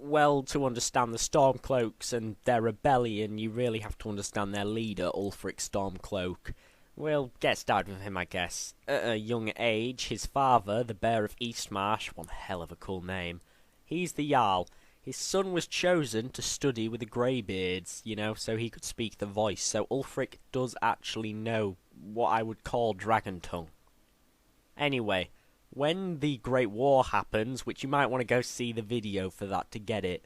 well, to understand the Stormcloaks and their rebellion, you really have to understand their leader, Ulfric Stormcloak. We'll get started with him, I guess. At a young age, his father, the Bear of Eastmarsh, one hell of a cool name, he's the Jarl. His son was chosen to study with the Greybeards, so he could speak the voice. So Ulfric does actually know what I would call Dragon Tongue. Anyway, when the Great War happens, which you might want to go see the video for that to get it,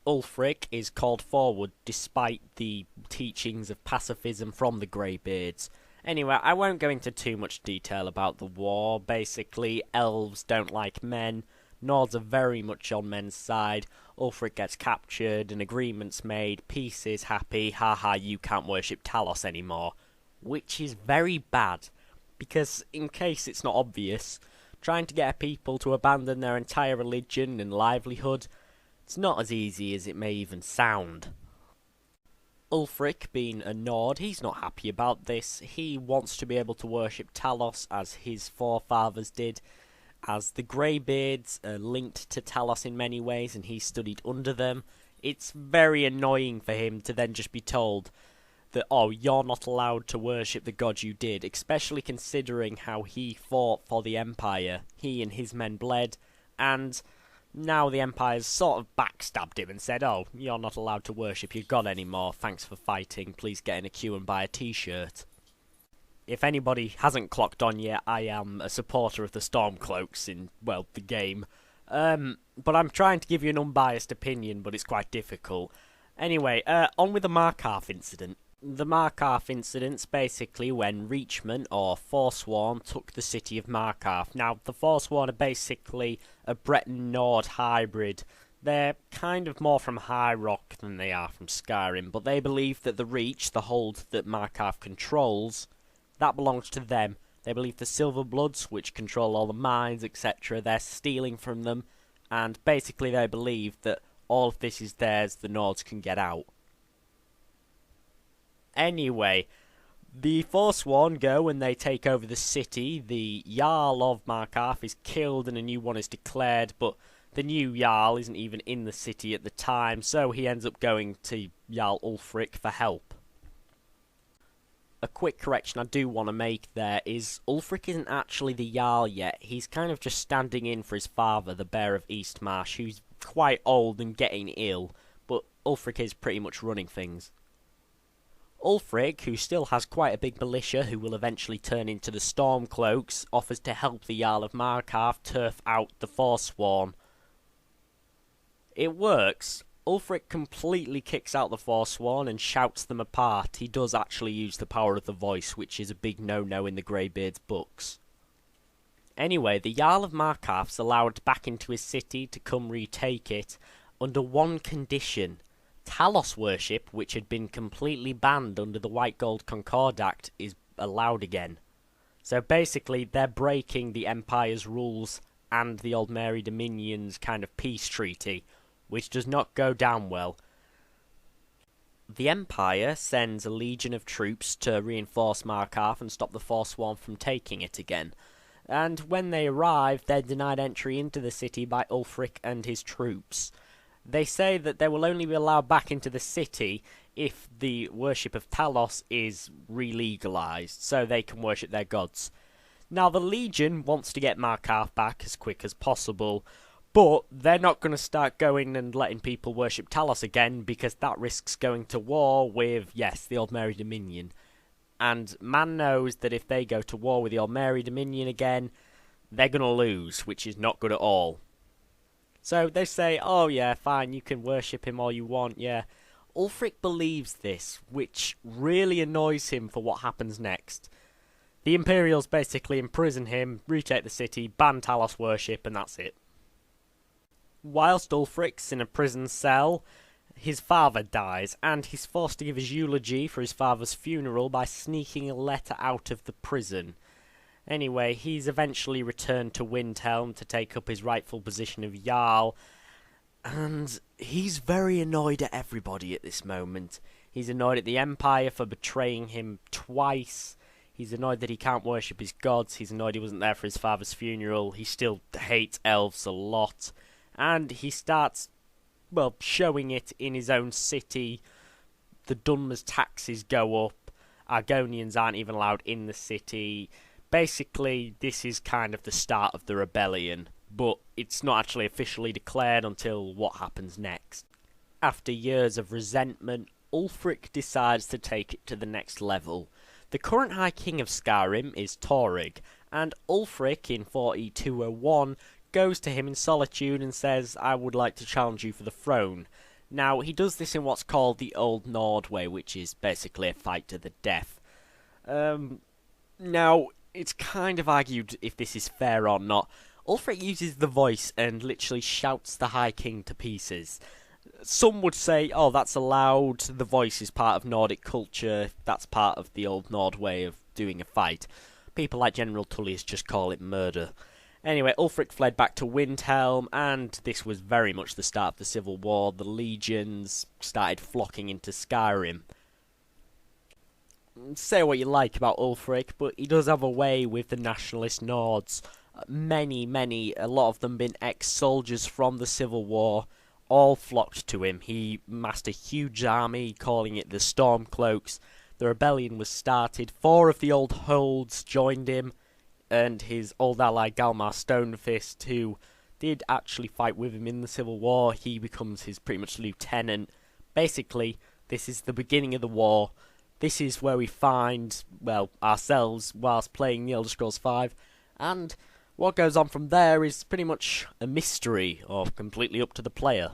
Ulfric is called forward despite the teachings of pacifism from the Greybeards. Anyway, I won't go into too much detail about the war. Basically, elves don't like men, Nords are very much on men's side, Ulfric gets captured, an agreement's made, peace is happy, haha, you can't worship Talos anymore. Which is very bad, because in case it's not obvious, trying to get people to abandon their entire religion and livelihood, it's not as easy as it may even sound. Ulfric, being a Nord, he's not happy about this. He wants to be able to worship Talos as his forefathers did, as the Greybeards are linked to Talos in many ways and he studied under them. It's very annoying for him to then just be told that, oh, you're not allowed to worship the god you did, especially considering how he fought for the Empire. He and his men bled, and now the Empire's sort of backstabbed him and said, oh, you're not allowed to worship your god anymore, thanks for fighting, please get in a queue and buy a t-shirt. If anybody hasn't clocked on yet, I am a supporter of the Stormcloaks in, well, the game. But I'm trying to give you an unbiased opinion, but it's quite difficult. Anyway, on with the Markarth incident. The Markarth incident's basically when Reachman, or Forsworn, took the city of Markarth. Now, the Forsworn are basically a Breton-Nord hybrid. They're kind of more from High Rock than they are from Skyrim, but they believe that the Reach, the hold that Markarth controls, that belongs to them. They believe the Silverbloods, which control all the mines, etc., they're stealing from them, and basically they believe that all of this is theirs, the Nords can get out. Anyway, the Forsworn go and they take over the city. The Jarl of Markarth is killed and a new one is declared, but the new Jarl isn't even in the city at the time, so he ends up going to Jarl Ulfric for help. A quick correction I do want to make there is Ulfric isn't actually the Jarl yet. He's kind of just standing in for his father, the Bear of Eastmarsh, who's quite old and getting ill, but Ulfric is pretty much running things. Ulfric, who still has quite a big militia who will eventually turn into the Stormcloaks, offers to help the Jarl of Markarth turf out the Forsworn. It works. Ulfric completely kicks out the Forsworn and shouts them apart. He does actually use the power of the voice, which is a big no-no in the Greybeards' books. Anyway, the Jarl of Markarth's allowed back into his city to come retake it under one condition. Talos worship, which had been completely banned under the White Gold Concordact, is allowed again. So basically, they're breaking the Empire's rules and the Old Mary Dominion's kind of peace treaty, which does not go down well. The Empire sends a legion of troops to reinforce Markarth and stop the Forsworn from taking it again. And when they arrive, they're denied entry into the city by Ulfric and his troops. They say that they will only be allowed back into the city if the worship of Talos is re-legalized, so they can worship their gods. Now, the Legion wants to get Markarth back as quick as possible, but they're not going to start going and letting people worship Talos again, because that risks going to war with, yes, the Old Mary Dominion. And man knows that if they go to war with the Old Mary Dominion again, they're going to lose, which is not good at all. So they say, oh yeah, fine, you can worship him all you want, yeah. Ulfric believes this, which really annoys him for what happens next. The Imperials basically imprison him, retake the city, ban Talos worship, and that's it. Whilst Ulfric's in a prison cell, his father dies, and he's forced to give his eulogy for his father's funeral by sneaking a letter out of the prison. Anyway, he's eventually returned to Windhelm to take up his rightful position of Jarl, and he's very annoyed at everybody at this moment. He's annoyed at the Empire for betraying him twice. He's annoyed that he can't worship his gods. He's annoyed he wasn't there for his father's funeral. He still hates elves a lot. And he starts showing it in his own city. The Dunmer's taxes go up. Argonians aren't even allowed in the city. Basically, this is kind of the start of the rebellion, but it's not actually officially declared until what happens next. After years of resentment, Ulfric decides to take it to the next level. The current High King of Skyrim is Torygg, and Ulfric in 4201 goes to him in solitude and says, "I would like to challenge you for the throne." Now, he does this in what's called the Old Nord way, which is basically a fight to the death. Now, it's kind of argued if this is fair or not. Ulfric uses the voice and literally shouts the High King to pieces. Some would say, oh, that's allowed, the voice is part of Nordic culture, that's part of the Old Nord way of doing a fight. People like General Tullius just call it murder. Anyway, Ulfric fled back to Windhelm, and this was very much the start of the Civil War. The legions started flocking into Skyrim. Say what you like about Ulfric, but he does have a way with the nationalist Nords. A lot of them been ex-soldiers from the Civil War, all flocked to him. He massed a huge army, calling it the Stormcloaks. The rebellion was started. 4 of the old holds joined him, and his old ally Galmar Stonefist, who did actually fight with him in the Civil War. He becomes his pretty much lieutenant. Basically, this is the beginning of the war. This is where we find, ourselves whilst playing the Elder Scrolls V, and what goes on from there is pretty much a mystery, or completely up to the player.